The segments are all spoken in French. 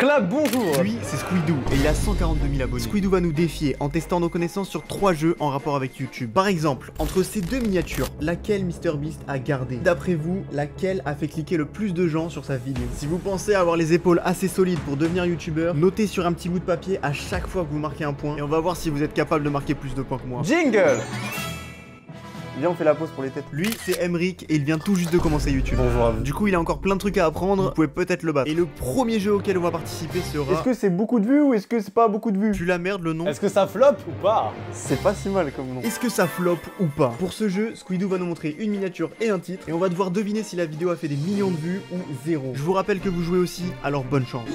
Clap, bonjour. Lui, c'est Squidoo et il a 142 000 abonnés. Squidoo va nous défier en testant nos connaissances sur 3 jeux en rapport avec YouTube. Par exemple, entre ces deux miniatures, laquelle MrBeast a gardé? D'après vous, laquelle a fait cliquer le plus de gens sur sa vidéo? Si vous pensez avoir les épaules assez solides pour devenir youtubeur, notez sur un petit bout de papier à chaque fois que vous marquez un point et on va voir si vous êtes capable de marquer plus de points que moi. Jingle. Viens, on fait la pause pour les têtes. Lui, c'est Emric et il vient tout juste de commencer YouTube. Bonjour à vous. Du coup, il a encore plein de trucs à apprendre, vous pouvez peut-être le battre. Et le premier jeu auquel on va participer sera... Est-ce que c'est beaucoup de vues ou est-ce que c'est pas beaucoup de vues? Tu la merde le nom. Est-ce que ça flop ou pas? C'est pas si mal comme nom. Est-ce que ça flop ou pas? Pour ce jeu, Squidoo va nous montrer une miniature et un titre et on va devoir deviner si la vidéo a fait des millions de vues ou zéro. Je vous rappelle que vous jouez aussi, alors bonne chance.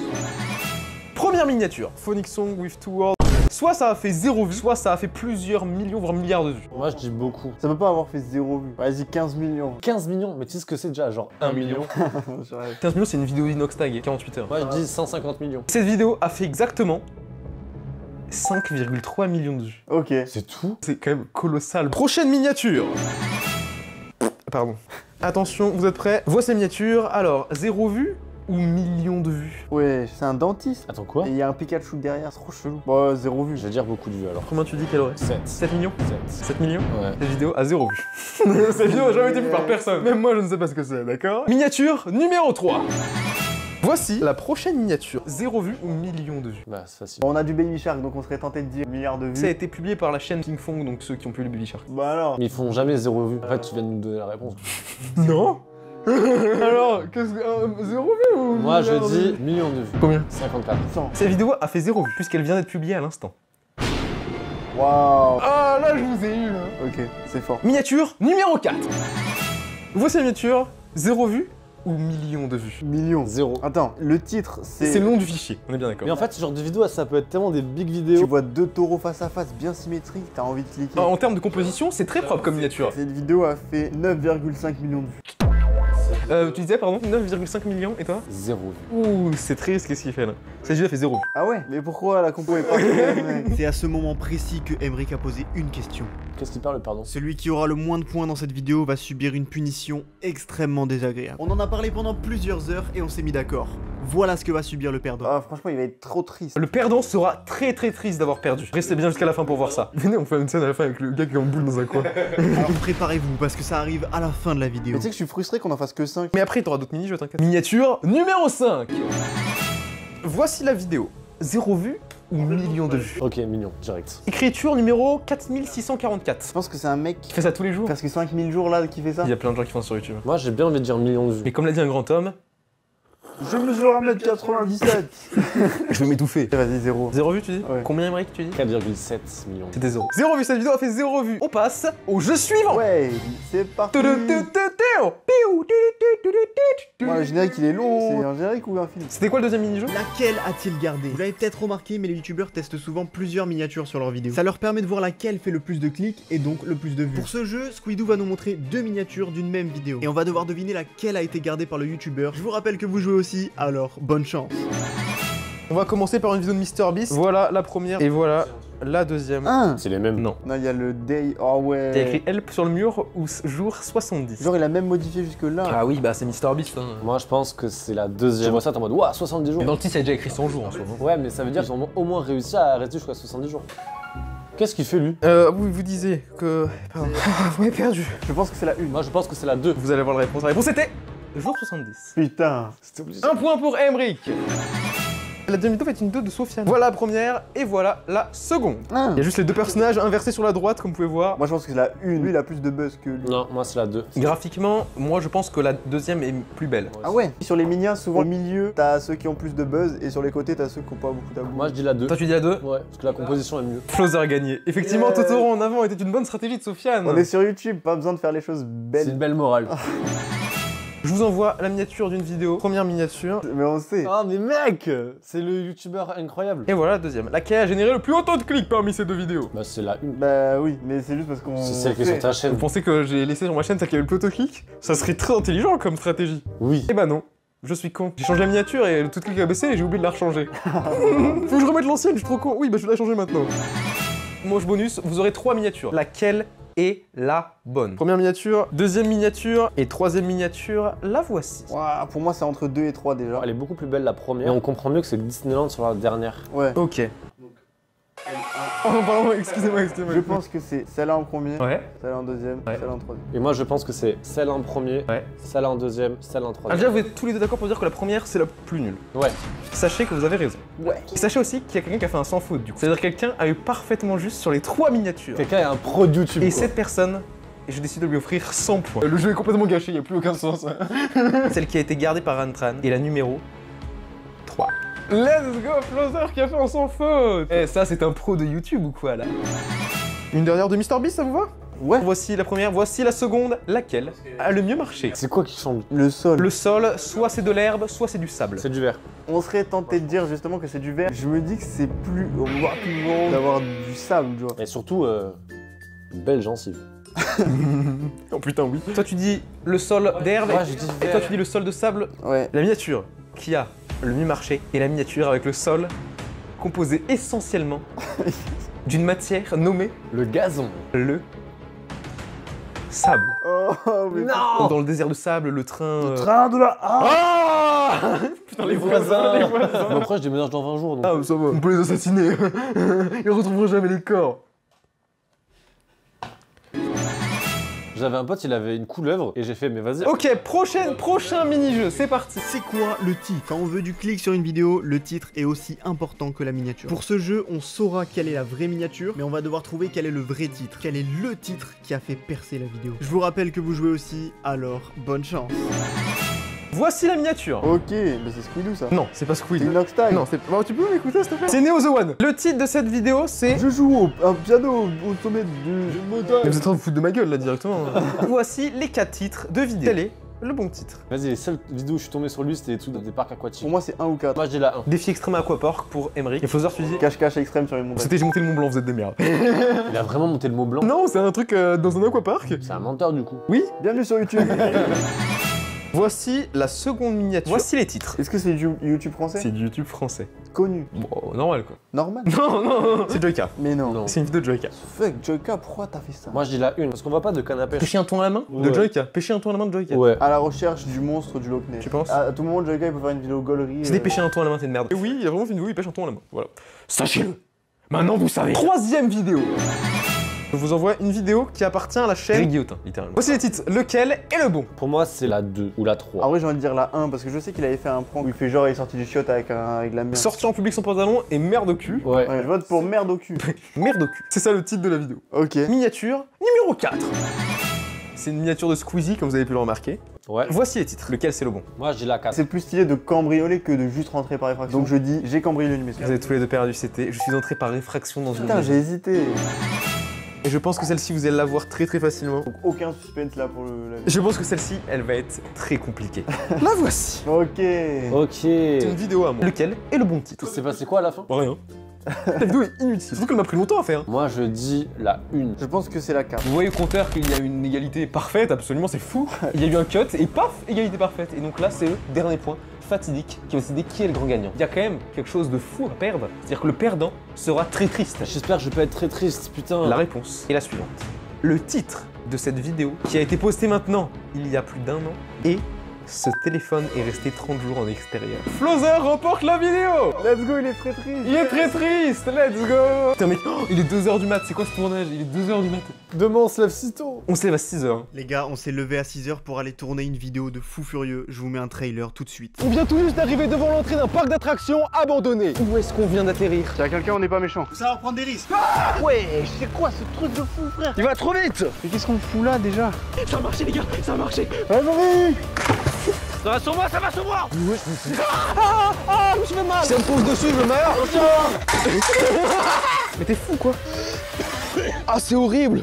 Première miniature, Phonic Song with Two Worlds. Soit ça a fait 0 vues, soit ça a fait plusieurs millions, voire milliards de vues. Moi je dis beaucoup. Ça peut pas avoir fait 0 vues. Vas-y, 15 millions. 15 millions, mais tu sais ce que c'est déjà, genre 1 million. 15 millions, c'est une vidéo d'Inoxtag, 48 heures. Moi je dis 150 millions. Cette vidéo a fait exactement 5,3 millions de vues. Ok. C'est tout? C'est quand même colossal. Prochaine miniature. Pardon. Attention, vous êtes prêts? Voici la miniature. Alors, 0 vues ou millions de vues? Ouais, c'est un dentiste. Attends quoi? Et il y a un Pikachu derrière, c'est trop chelou. Bon, 0 vue. Je vais dire beaucoup de vues alors. Combien tu dis qu'elle aurait? 7. 7 millions? 7. 7 millions? Ouais. Cette vidéo a 0 vues. Cette vidéo n'a jamais été vue par personne. Même moi, je ne sais pas ce que c'est, d'accord? Miniature numéro 3. Voici la prochaine miniature. 0 vues ou millions de vues? Bah c'est facile. Bon, on a du Baby Shark, donc on serait tenté de dire milliards de vues. Ça a été publié par la chaîne Ping Fong, donc ceux qui ont pu le Baby Shark. Bah alors. Mais ils font jamais 0 vues. En fait tu viens de nous donner la réponse. Non. Alors, qu'est-ce que... 0 vues ou... Moi je milliards de vues? dis millions de vues. Combien? 54. 100. Cette vidéo a fait 0 vues, puisqu'elle vient d'être publiée à l'instant. Waouh. Ah, là, je vous ai eu, là. Ok, c'est fort. Miniature numéro 4. Voici la miniature, 0 vues ou millions de vues? Millions. 0. Attends, le titre, C'est c'est... le nom du fichier, on est bien d'accord. Mais en fait ce genre de vidéo ça peut être tellement des big Tu vidéos. vois deux taureaux face à face bien symétriques, t'as envie de cliquer. En termes de composition, c'est très propre comme miniature. Cette vidéo a fait 9,5 millions de vues. Tu disais, pardon, 9,5 millions, et toi? 0 vues. Ouh, c'est triste, qu'est-ce qu'il fait là? Cette vidéo a fait 0 vues. Ah ouais? Mais pourquoi la compo est pas claire, mec? C'est à ce moment précis que Emric a posé une question. Qu'est-ce qu'il parle pardon? Celui qui aura le moins de points dans cette vidéo va subir une punition extrêmement désagréable. On en a parlé pendant plusieurs heures et on s'est mis d'accord. Voilà ce que va subir le perdant. Ah, franchement, il va être trop triste. Le perdant sera très triste d'avoir perdu. Restez bien jusqu'à la fin pour voir ça. Venez, on fait une scène à la fin avec le gars qui est en boule dans un coin. Alors préparez-vous parce que ça arrive à la fin de la vidéo. Mais tu sais que je suis frustré qu'on en fasse que 5. Mais après, t'auras d'autres mini-jeux, t'inquiète. Miniature numéro 5. Voici la vidéo. 0 vues ou millions de vues? Ok, millions, direct. Écriture numéro 4644. Je pense que c'est un mec Qui fait ça tous les jours? parce que 5000 jours là qui fait ça. Il y a plein de gens qui font ça sur YouTube. Moi j'ai bien envie de dire millions de vues. Mais comme l'a dit un grand homme, Je mesure 1m97. je vais m'étouffer. Vas-y, 0. 0 vues, tu dis? Ouais. Combien, Emric, tu dis? 4,7 millions. C'était 0. 0 vues, cette vidéo a fait 0 vues. On passe au jeu suivant. Ouais, c'est parti. Moi, le générique il est long. C'est un générique ou un film? C'était quoi le deuxième mini-jeu? Laquelle a-t-il gardé? Vous l'avez peut-être remarqué, mais les youtubeurs testent souvent plusieurs miniatures sur leurs vidéos. Ça leur permet de voir laquelle fait le plus de clics et donc le plus de vues. Pour ce jeu, Squidoo va nous montrer deux miniatures d'une même vidéo. Et on va devoir deviner laquelle a été gardée par le youtubeur. Je vous rappelle que vous jouez aussi, alors bonne chance. On va commencer par une vidéo de MrBeast. Voilà la première et voilà la deuxième. C'est les mêmes. Non. Non, il y a le day. Oh ouais. T'as écrit help sur le mur ou jour 70. Genre, il a même modifié jusque là. Ah oui, bah c'est MrBeast. Hein. Moi je pense que c'est la deuxième. Je vois ça t'es en mode ouah 70 jours. Dans le titre, il y a déjà écrit 100 jours en ce moment. Ouais mais ça veut dire qu'ils ont au moins réussi à rester jusqu'à 70 jours. Qu'est-ce qu'il fait lui? Oui, vous disiez que... Pardon. Vous m'avez perdu. Je pense que c'est la 1. Moi je pense que c'est la 2. Vous allez voir la réponse. La réponse était jour 70. Putain. C'était obligé. Un point pour Emric. La deuxième vidéo fait une 2 de Sofiane. Voilà la première et voilà la seconde. Il y a juste les deux personnages inversés sur la droite comme vous pouvez voir. Moi, je pense que c'est la 1. Lui, il a plus de buzz que lui. Non, moi c'est la 2. Graphiquement, moi je pense que la deuxième est plus belle. Ah ouais. Sur les minias, souvent au milieu, t'as ceux qui ont plus de buzz et sur les côtés, t'as ceux qui ont pas beaucoup d'abou. Moi je dis la 2. Toi tu dis la 2? Ouais, parce que la composition est mieux. Flowser a gagné. Effectivement, Yeah. Totoro en avant était une bonne stratégie de Sofiane. On est sur YouTube, pas besoin de faire les choses C'est une belles. belle morale. Je vous envoie la miniature d'une vidéo. Première miniature. Mais on sait. Ah mais mec, c'est le youtubeur incroyable. Et voilà la deuxième. Laquelle a généré le plus autant de clics parmi ces deux vidéos? Bah c'est la 1. Bah oui, mais c'est juste parce qu'on. C'est celle qui est sur ta chaîne. Vous pensez que j'ai laissé sur ma chaîne celle qui avait le plus autant de clics? Ça serait très intelligent comme stratégie. Oui. Eh bah non. Je suis con. J'ai changé la miniature et le tout clic a baissé et j'ai oublié de la rechanger. Faut que je remette l'ancienne, je suis trop con. Oui, bah je vais la changer maintenant. Moche bonus, vous aurez 3 miniatures. Laquelle est la bonne. Première miniature, deuxième miniature et troisième miniature, la voici. Ouah, pour moi, c'est entre 2 et 3 déjà. Elle est beaucoup plus belle la première. Et on comprend mieux que c'est Disneyland sur la dernière. Ouais. Ok. Oh pardon, excusez-moi. Je pense que c'est celle-là en premier, Ouais. celle-là en deuxième, Ouais. celle-là en troisième. Et moi je pense que c'est celle en premier, Ouais. celle en deuxième, celle en Ah, troisième. déjà, vous êtes tous les deux d'accord pour dire que la première, c'est la plus nulle. Ouais. Sachez que vous avez raison. Ouais. Et sachez aussi qu'il y a quelqu'un qui a fait un sans faute du coup. C'est-à-dire quelqu'un a eu parfaitement juste sur les 3 miniatures. Quelqu'un est un pro de YouTube. Et quoi. cette personne, je décide de lui offrir 100 points. Le jeu est complètement gâché, il n'y a plus aucun sens. Celle qui a été gardée par Antran est la numéro 3. Let's go, Flozer qui a fait un sans faute. Eh, ça c'est un pro de YouTube ou quoi là? Une dernière de MrBeast, ça vous va? Ouais. Voici la première, voici la seconde. Laquelle a le mieux marché? C'est quoi qui change? Le sol. Le sol, soit c'est de l'herbe, soit c'est du sable. C'est du verre. On serait tenté de dire justement que c'est du verre. Je me dis que c'est plus rapidement d'avoir du sable, tu vois. Et surtout, belle gencive. Oh putain, oui. Toi tu dis le sol d'herbe Ouais, je dis et toi verre. tu dis le sol de sable. Ouais. La miniature qui a le mieux marché est la miniature avec le sol composé essentiellement d'une matière nommée Le gazon. le sable. Oh, mais Non. Dans le désert de sable, le train... train de la... Ah Putain, les voisins, les voisins. Mais après, je déménage dans 20 jours. Donc... Ah, ça va. On peut les assassiner. Ils retrouveront jamais les corps. J'avais un pote, il avait une couleuvre et j'ai fait, mais vas-y. Ok, prochain mini-jeu, c'est parti. C'est quoi le titre? Quand on veut du clic sur une vidéo, le titre est aussi important que la miniature. Pour ce jeu, on saura quelle est la vraie miniature, mais on va devoir trouver quel est le vrai titre. Quel est le titre qui a fait percer la vidéo. Je vous rappelle que vous jouez aussi, alors bonne chance. Voici la miniature. Ok, mais c'est Squidou ça. Non, c'est pas C'est Squid. Inoxtag. Non, c'est... Bon, tu peux m'écouter s'il te plaît? C'est Neo The One. Le titre de cette vidéo, c'est... Je joue un piano au sommet du montagne. Mais vous êtes en train de vous foutre de ma gueule là directement. Voici les 4 titres de vidéo. Quel est le bon titre? Vas-y, les seules vidéos où je suis tombé sur lui, c'était des trucs des parcs aquatiques. Pour moi, c'est 1 ou 4. Moi, je dis la 1. Défi extrême à Aquapark pour Emmerich. Et Flozer, tu dis... Cache-cache extrême sur les montagnes. C'était j'ai monté le Mont Blanc, vous êtes des merdes. Il a vraiment monté le mot blanc. Non, c'est un truc dans un aquapark. C'est un menteur du coup. Oui. Bienvenue sur YouTube. Voici la seconde miniature. Voici les titres. Est-ce que c'est du YouTube français? C'est du YouTube français. Connu. Bon, normal quoi. Normal. Non, c'est Joyka. Mais non. Non. C'est une vidéo de Joyka. Fuck, Joyka, pourquoi t'as fait ça? Moi, je dis la 1 parce qu'on voit pas de canne à pêche. Pêcher un thon à la main de Ouais. Joyka. Pêcher un thon à la main de Joyka. Ouais. À la recherche du monstre du Loch Ness. Tu penses? À tout moment, Joyka, il peut faire une vidéo gaulerie. C'est des pêcher un thon à la main, c'est une merde. Et oui, il y a vraiment fait une vidéo, il pêche un thon à la main. Voilà. Sachez-le. Maintenant vous savez. Troisième vidéo. Je vous envoie une vidéo qui appartient à la chaîne Guillotin, littéralement. Voici les titres. Lequel est le bon? Pour moi, c'est la 2 ou la 3. En vrai, j'ai envie de dire la 1 parce que je sais qu'il avait fait un prank où il fait genre il est sorti du shot avec de la merde. Sorti en public sans pantalon et merde au cul. Ouais. Ouais, je vote pour merde au cul. Merde au cul. C'est ça le titre de la vidéo. Ok. Miniature numéro 4. C'est une miniature de Squeezie, comme vous avez pu le remarquer. Ouais. Voici les titres. Lequel c'est le bon? Moi, je dis la 4. C'est plus stylé de cambrioler que de juste rentrer par effraction. Donc je dis, j'ai cambriolé une maison. Vous avez tous les deux perdu, c'était. Je suis entré par effraction dans une Putain, maison. j'ai hésité. Et je pense que celle-ci, vous allez la voir très très facilement. Donc aucun suspense là pour la... Je pense que celle-ci, elle va être très compliquée. La voici. Ok. Ok. C'est une vidéo à moi. Lequel est le bon titre? C'est passé quoi à la fin? Rien. La vidéo est inutile. Surtout qu'elle m'a pris longtemps à faire. Moi, je dis la 1. Je pense que c'est la 4. Vous voyez au compteur qu'il y a une égalité parfaite, absolument, c'est fou. Il y a eu un cut et paf, égalité parfaite. Et donc là, c'est le dernier point fatidique qui va décider qui est le grand gagnant. Il y a quand même quelque chose de fou à perdre. C'est-à-dire que le perdant sera très triste. J'espère que je peux être très triste, putain. La réponse est la suivante. Le titre de cette vidéo, qui a été postée maintenant, il y a plus d'1 an, est « Ce téléphone est resté 30 jours en extérieur ». Flozer remporte la vidéo. Let's go, il est très triste. Il est très triste, let's go. Putain mec, oh, il est 2h du mat, c'est quoi ce tournage? Il est 2h du mat. Demain, on se lève si tôt. On se lève à 6h. Les gars, on s'est levé à 6h pour aller tourner une vidéo de fou furieux. Je vous mets un trailer tout de suite. On vient tout juste d'arriver devant l'entrée d'un parc d'attractions abandonné. Où est-ce qu'on vient d'atterrir? S'il y a quelqu'un, on n'est pas méchant. Faut savoir prendre des risques. Ouais, c'est quoi ce truc de fou, frère? Il va trop vite. Mais qu'est-ce qu'on fout là déjà? Ça a marché les gars, ça a marché. Vas-y. Ça va sur moi, ça va sur moi. Je me suis fait mal. Si elle me pose dessus, je meurs. Mais t'es fou quoi? Ah c'est horrible.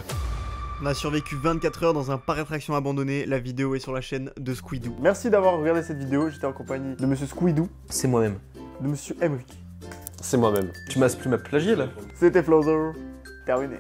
On a survécu 24 heures dans un parc d'attractions abandonné. La vidéo est sur la chaîne de Squidou. Merci d'avoir regardé cette vidéo. J'étais en compagnie de Monsieur Squidou, C'est moi-même. de Monsieur Emmerich. C'est moi-même. Tu m'as plagié là. C'était Flozer. Terminé.